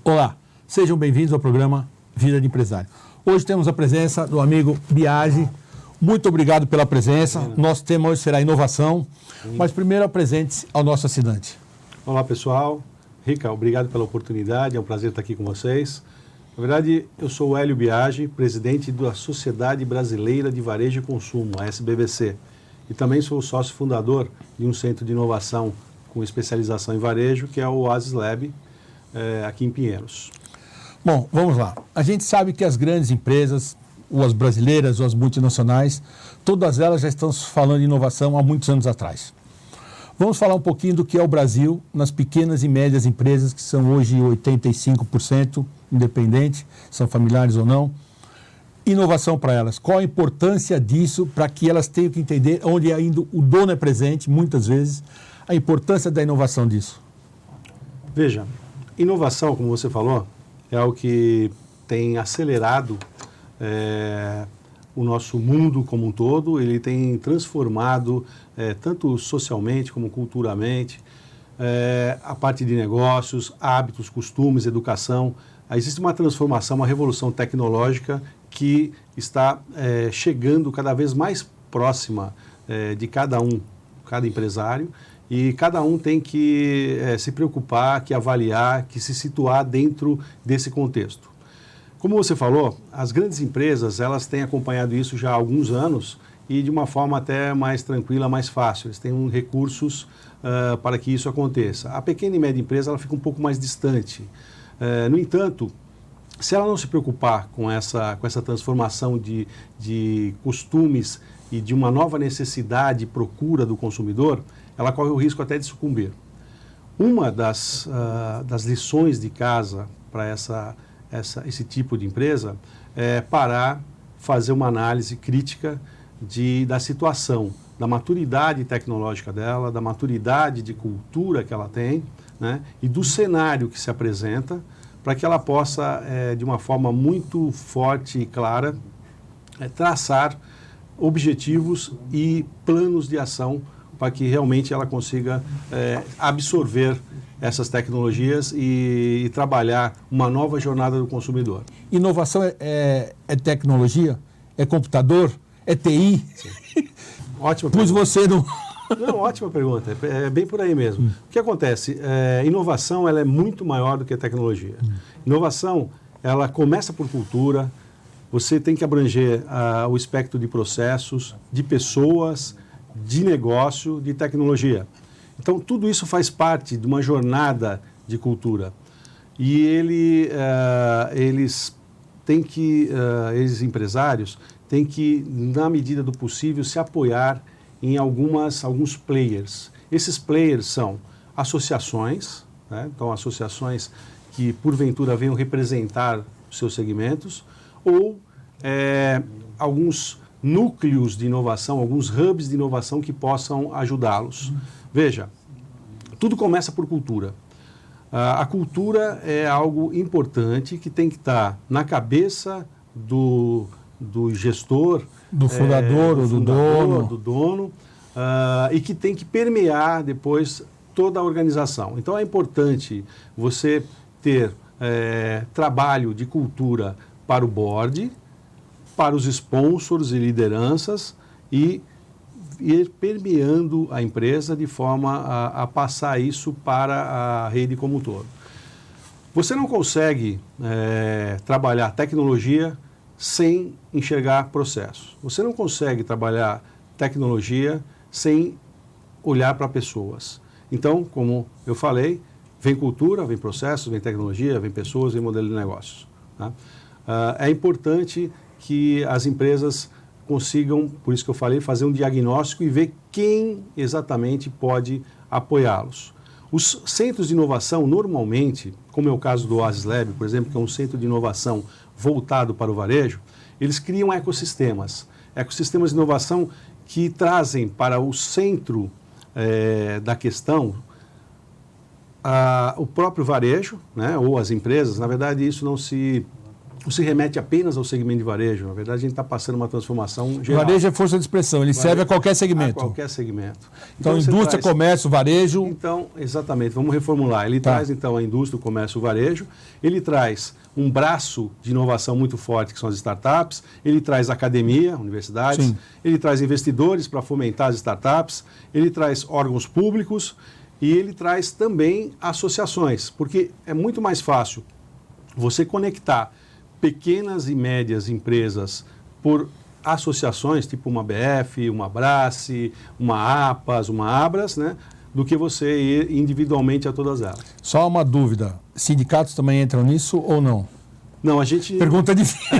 Olá, sejam bem-vindos ao programa Vida de Empresário. Hoje temos a presença do amigo Biagi. Muito obrigado pela presença. Nosso tema hoje será inovação, mas primeiro apresente-se ao nosso assinante. Olá, pessoal. Rica, obrigado pela oportunidade, é um prazer estar aqui com vocês. Na verdade, eu sou o Hélio Biagi, presidente da Sociedade Brasileira de Varejo e Consumo, a SBVC, e também sou sócio fundador de um centro de inovação com especialização em varejo, que é o Oasis Lab, aqui em Pinheiros. Bom, vamos lá. A gente sabe que as grandes empresas, ou as brasileiras ou as multinacionais, todas elas já estão falando de inovação há muitos anos atrás. Vamos falar um pouquinho do que é o Brasil nas pequenas e médias empresas, que são hoje 85% independentes, são familiares ou não. Inovação para elas. Qual a importância disso para que elas tenham que entender onde ainda o dono é presente, muitas vezes, a importância da inovação disso? Veja, inovação, como você falou, é o que tem acelerado o nosso mundo como um todo. Ele tem transformado, tanto socialmente como culturalmente, a parte de negócios, hábitos, costumes, educação. Existe uma transformação, uma revolução tecnológica que está chegando cada vez mais próxima de cada empresário, e cada um tem que se preocupar, que avaliar, que se situar dentro desse contexto. Como você falou, as grandes empresas, elas têm acompanhado isso já há alguns anos e de uma forma até mais tranquila, mais fácil. Eles têm recursos para que isso aconteça. A pequena e média empresa, ela fica um pouco mais distante. No entanto, se ela não se preocupar com essa transformação de costumes e de uma nova necessidade e procura do consumidor, ela corre o risco até de sucumbir. Uma das lições de casa para esse tipo de empresa é parar, fazer uma análise crítica da situação, da maturidade tecnológica dela, da maturidade de cultura que ela tem, né, e do cenário que se apresenta, para que ela possa, de uma forma muito forte e clara, traçar objetivos e planos de ação para que realmente ela consiga absorver essas tecnologias e trabalhar uma nova jornada do consumidor. Inovação é tecnologia? É computador? É TI? Sim. Ótima Pois pergunta. você não... Não, ótima pergunta. É bem por aí mesmo. O que acontece? Inovação, ela é muito maior do que tecnologia. Inovação, ela começa por cultura. Você tem que abranger o espectro de processos, de pessoas, de negócio, de tecnologia. Então, tudo isso faz parte de uma jornada de cultura. E eles empresários, têm que, na medida do possível, se apoiar em alguns players. Esses players são associações, né? Então, associações que, porventura, venham representar os seus segmentos, ou alguns núcleos de inovação, alguns hubs de inovação que possam ajudá-los. Veja, tudo começa por cultura. A cultura é algo importante que tem que estar na cabeça do gestor, Do fundador ou do dono, e que tem que permear depois toda a organização. Então é importante você ter trabalho de cultura para o board, para os sponsors e lideranças, e ir permeando a empresa de forma a passar isso para a rede como um todo. Você não consegue trabalhar tecnologia sem enxergar processos. Você não consegue trabalhar tecnologia sem olhar para pessoas. Então, como eu falei, vem cultura, vem processos, vem tecnologia, vem pessoas, vem modelo de negócios. Tá? É importante que as empresas consigam, por isso que eu falei, fazer um diagnóstico e ver quem exatamente pode apoiá-los. Os centros de inovação, normalmente, como é o caso do Oasis Lab, por exemplo, que é um centro de inovação voltado para o varejo, eles criam ecossistemas de inovação que trazem para o centro da questão o próprio varejo, né, ou as empresas. Na verdade, isso não se se remete apenas ao segmento de varejo. Na verdade, a gente está passando uma transformação geral. Varejo é força de expressão, ele serve a qualquer segmento. A qualquer segmento. Então indústria, comércio, varejo... Então, exatamente, vamos reformular. Ele traz, então, a indústria, o comércio, o varejo. Ele traz um braço de inovação muito forte, que são as startups. Ele traz academia, universidades. Sim. Ele traz investidores para fomentar as startups. Ele traz órgãos públicos. E ele traz também associações, porque é muito mais fácil você conectar pequenas e médias empresas por associações, tipo uma BF, uma Abrace, uma APAS, uma Abras, né, do que você ir individualmente a todas elas. Só uma dúvida, sindicatos também entram nisso ou não? Não, a gente... Pergunta difícil.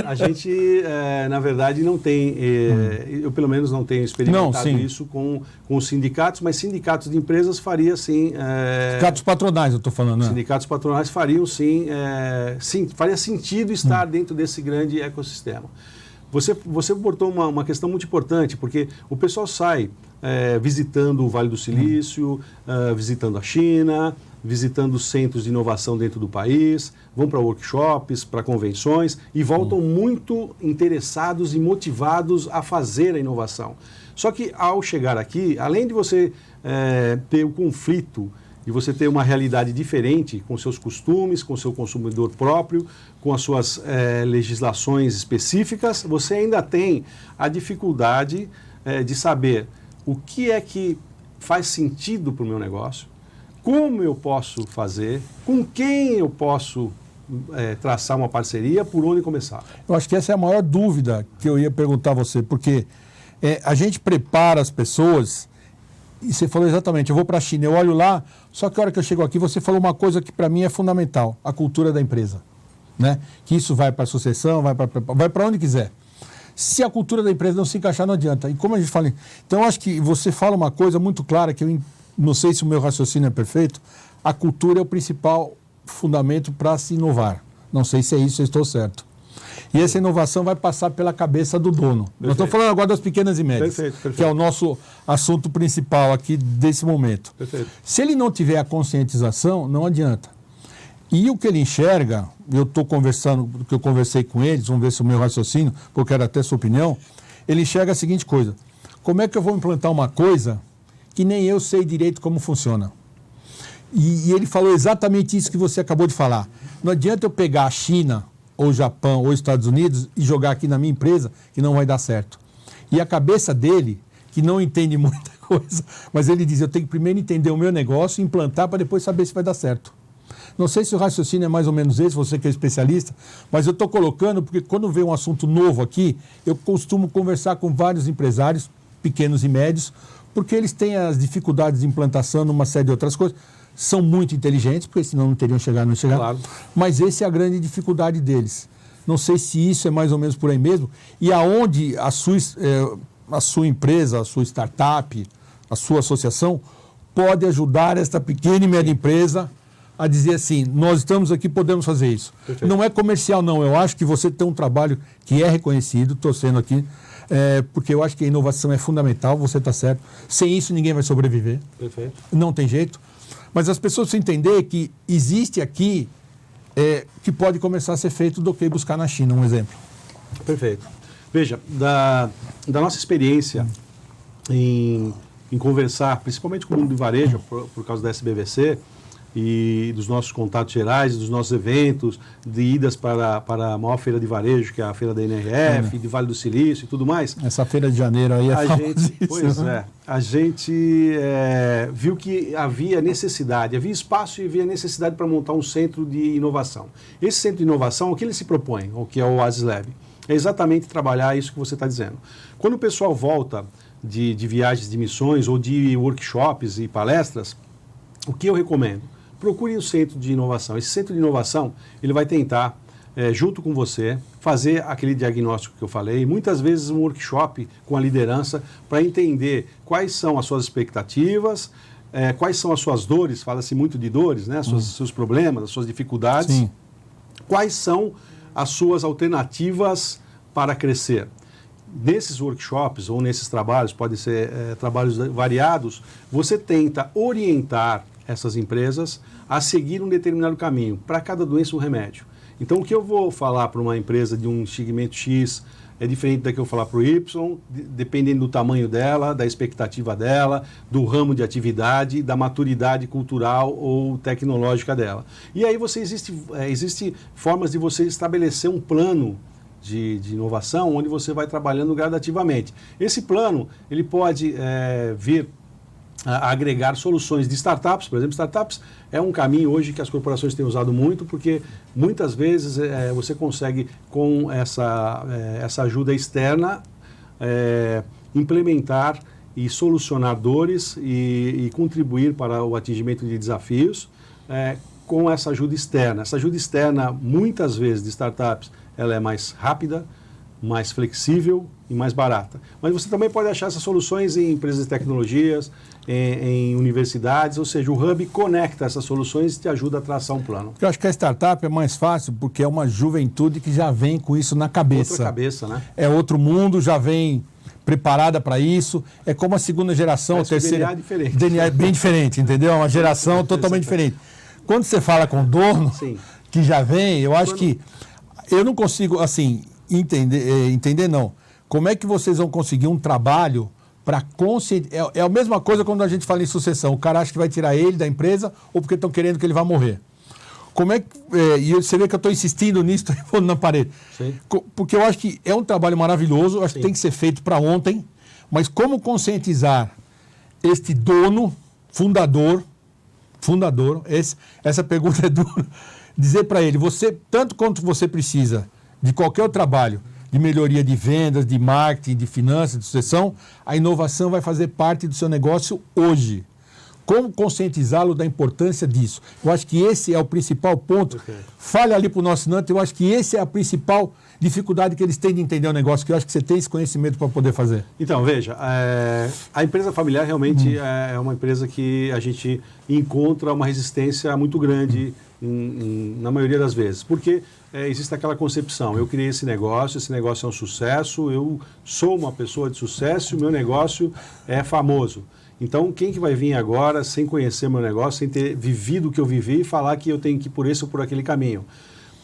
A gente, na verdade, não tem... eu, pelo menos, não tenho experimentado isso com os sindicatos, mas sindicatos de empresas faria, sim... Sindicatos patronais, eu estou falando, né? Sindicatos patronais fariam, sim... faria sentido estar dentro desse grande ecossistema. Você botou uma questão muito importante, porque o pessoal sai visitando o Vale do Silício, visitando a China, visitando centros de inovação dentro do país, vão para workshops, para convenções e voltam muito interessados e motivados a fazer a inovação. Só que ao chegar aqui, além de você ter o conflito, de você ter uma realidade diferente com seus costumes, com seu consumidor próprio, com as suas legislações específicas, você ainda tem a dificuldade de saber o que é que faz sentido para o meu negócio, como eu posso fazer, com quem eu posso traçar uma parceria, por onde começar. Eu acho que essa é a maior dúvida que eu ia perguntar a você, porque a gente prepara as pessoas, e você falou exatamente, eu vou para a China, eu olho lá, só que a hora que eu chego aqui, você falou uma coisa que para mim é fundamental, a cultura da empresa. Né? Que isso vai para a sucessão, vai para onde quiser. Se a cultura da empresa não se encaixar, não adianta. E como a gente fala... Então, eu acho que você fala uma coisa muito clara, que eu não sei se o meu raciocínio é perfeito, a cultura é o principal fundamento para se inovar. Não sei se é isso, eu estou certo. E essa inovação vai passar pela cabeça do dono. Perfeito. Nós estamos falando agora das pequenas e médias, perfeito. Que é o nosso assunto principal aqui desse momento. Perfeito. Se ele não tiver a conscientização, não adianta. E o que ele enxerga, eu estou conversando, porque eu conversei com eles, vamos ver se o meu raciocínio, porque eu quero até a sua opinião, ele enxerga a seguinte coisa: como é que eu vou implantar uma coisa que nem eu sei direito como funciona? E ele falou exatamente isso que você acabou de falar. Não adianta eu pegar a China, ou Japão, ou Estados Unidos e jogar aqui na minha empresa, que não vai dar certo. E a cabeça dele, que não entende muita coisa, mas ele diz, eu tenho que primeiro entender o meu negócio, implantar para depois saber se vai dar certo. Não sei se o raciocínio é mais ou menos esse, você que é especialista, mas eu estou colocando porque quando vem um assunto novo aqui, eu costumo conversar com vários empresários, pequenos e médios, porque eles têm as dificuldades de implantação numa série de outras coisas. São muito inteligentes, porque senão não teriam chegado, não chegaram. Claro. Mas essa é a grande dificuldade deles. Não sei se isso é mais ou menos por aí mesmo. E aonde a sua empresa, a sua startup, a sua associação pode ajudar esta pequena e média empresa a dizer assim, nós estamos aqui, podemos fazer isso. Perfeito. Não é comercial, não. Eu acho que você tem um trabalho que é reconhecido, estou sendo aqui, porque eu acho que a inovação é fundamental, você está certo. Sem isso, ninguém vai sobreviver. Perfeito. Não tem jeito. Mas as pessoas precisam entender que existe aqui que pode começar a ser feito do que buscar na China, um exemplo. Perfeito. Veja, da nossa experiência em conversar, principalmente com o mundo do varejo, por causa da SBVC, e dos nossos contatos gerais, dos nossos eventos, de idas para a maior feira de varejo, que é a feira da NRF, de Vale do Silício e tudo mais. Essa feira de janeiro aí a gente viu que havia necessidade, havia espaço e havia necessidade para montar um centro de inovação. Esse centro de inovação, o que ele se propõe, o que é o Oasis Lab, é exatamente trabalhar isso que você está dizendo. Quando o pessoal volta de viagens de missões ou de workshops e palestras, o que eu recomendo? Procure um centro de inovação. Esse centro de inovação, ele vai tentar, junto com você, fazer aquele diagnóstico que eu falei, muitas vezes um workshop com a liderança, para entender quais são as suas expectativas, quais são as suas dores, fala-se muito de dores, né? Seus problemas, as suas dificuldades, sim. Quais são as suas alternativas para crescer. Nesses workshops ou nesses trabalhos, podem ser trabalhos variados, você tenta orientar essas empresas a seguir um determinado caminho. Para cada doença, um remédio. Então, o que eu vou falar para uma empresa de um segmento X é diferente da que eu falar para o Y, dependendo do tamanho dela, da expectativa dela, do ramo de atividade, da maturidade cultural ou tecnológica dela. E aí existe formas de você estabelecer um plano de inovação onde você vai trabalhando gradativamente. Esse plano ele pode vir a agregar soluções de startups. Por exemplo, startups é um caminho hoje que as corporações têm usado muito, porque muitas vezes você consegue, com essa ajuda externa, implementar e solucionar dores e contribuir para o atingimento de desafios com essa ajuda externa. Essa ajuda externa, muitas vezes, de startups, ela é mais rápida, mais flexível e mais barata. Mas você também pode achar essas soluções em empresas de tecnologias, em universidades, ou seja, o Hub conecta essas soluções e te ajuda a traçar um plano. Eu acho que a startup é mais fácil porque é uma juventude que já vem com isso na cabeça. Outra cabeça, né? É outro mundo, já vem preparada para isso. É como a segunda geração, a terceira. DNA é diferente. DNA é bem diferente, entendeu? É uma geração totalmente diferente. Quando você fala com o dono, Sim. que já vem, eu acho que eu não consigo, assim, entender não. Como é que vocês vão conseguir um trabalho para conscientizar? É a mesma coisa quando a gente fala em sucessão. O cara acha que vai tirar ele da empresa ou porque estão querendo que ele vá morrer. Como é que... e você vê que eu estou insistindo nisso, estou pondo na parede. Sim. Porque eu acho que é um trabalho maravilhoso, eu acho que tem que ser feito para ontem, mas como conscientizar este dono, fundador, essa pergunta é dura, dizer para ele, você, tanto quanto você precisa de qualquer outro trabalho, de melhoria de vendas, de marketing, de finanças, de sucessão, a inovação vai fazer parte do seu negócio hoje. Como conscientizá-lo da importância disso? Eu acho que esse é o principal ponto. Okay. Fale ali para o nosso assinante, eu acho que esse é a principal dificuldade que eles têm de entender o negócio, que eu acho que você tem esse conhecimento para poder fazer. Então, veja, a empresa familiar realmente é uma empresa que a gente encontra uma resistência muito grande na maioria das vezes, porque existe aquela concepção, eu criei esse negócio é um sucesso, eu sou uma pessoa de sucesso, o meu negócio é famoso. Então, quem que vai vir agora, sem conhecer meu negócio, sem ter vivido o que eu vivi, e falar que eu tenho que ir por esse ou por aquele caminho?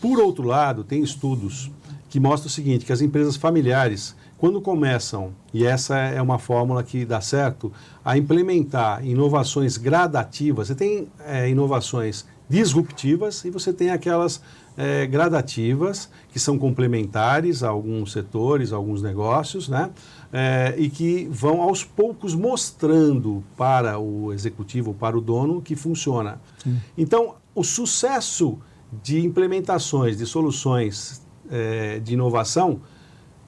Por outro lado, tem estudos que mostram o seguinte, que as empresas familiares, quando começam, e essa é uma fórmula que dá certo, a implementar inovações gradativas, você tem inovações disruptivas e você tem aquelas gradativas, que são complementares a alguns setores, a alguns negócios, né? E que vão aos poucos mostrando para o executivo, para o dono, que funciona. Sim. Então, o sucesso de implementações de soluções de inovação,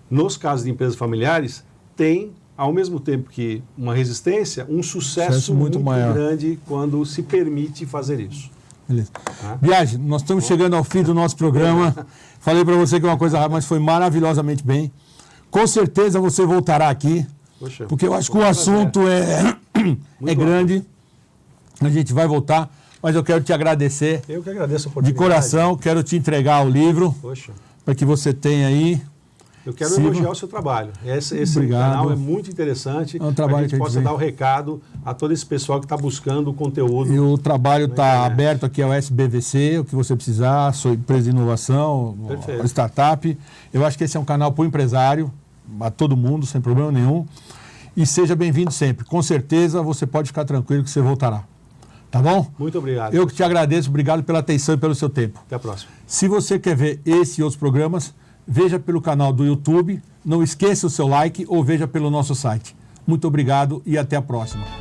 nos casos de empresas familiares, tem, ao mesmo tempo que uma resistência, um sucesso muito grande quando se permite fazer isso. Beleza. Biagi, nós estamos chegando ao fim do nosso programa. Falei para você que é uma coisa rápida, mas foi maravilhosamente bem. Com certeza você voltará aqui, poxa, porque eu acho que o assunto é grande. A gente vai voltar, mas eu quero te agradecer. Eu que agradeço a oportunidade. De coração, quero te entregar o livro, para que você tenha aí. Eu quero elogiar o seu trabalho. Esse canal é muito interessante. É um trabalho que a gente possa dar o recado a todo esse pessoal que está buscando o conteúdo. E o trabalho está aberto aqui ao SBVC, o que você precisar, sua empresa de inovação, a startup. Eu acho que esse é um canal para o empresário, a todo mundo, sem problema nenhum. E seja bem-vindo sempre. Com certeza você pode ficar tranquilo que você voltará. Tá bom? Muito obrigado. Eu que te agradeço, obrigado pela atenção e pelo seu tempo. Até a próxima. Se você quer ver esse e outros programas, veja pelo canal do YouTube, não esqueça o seu like ou veja pelo nosso site. Muito obrigado e até a próxima.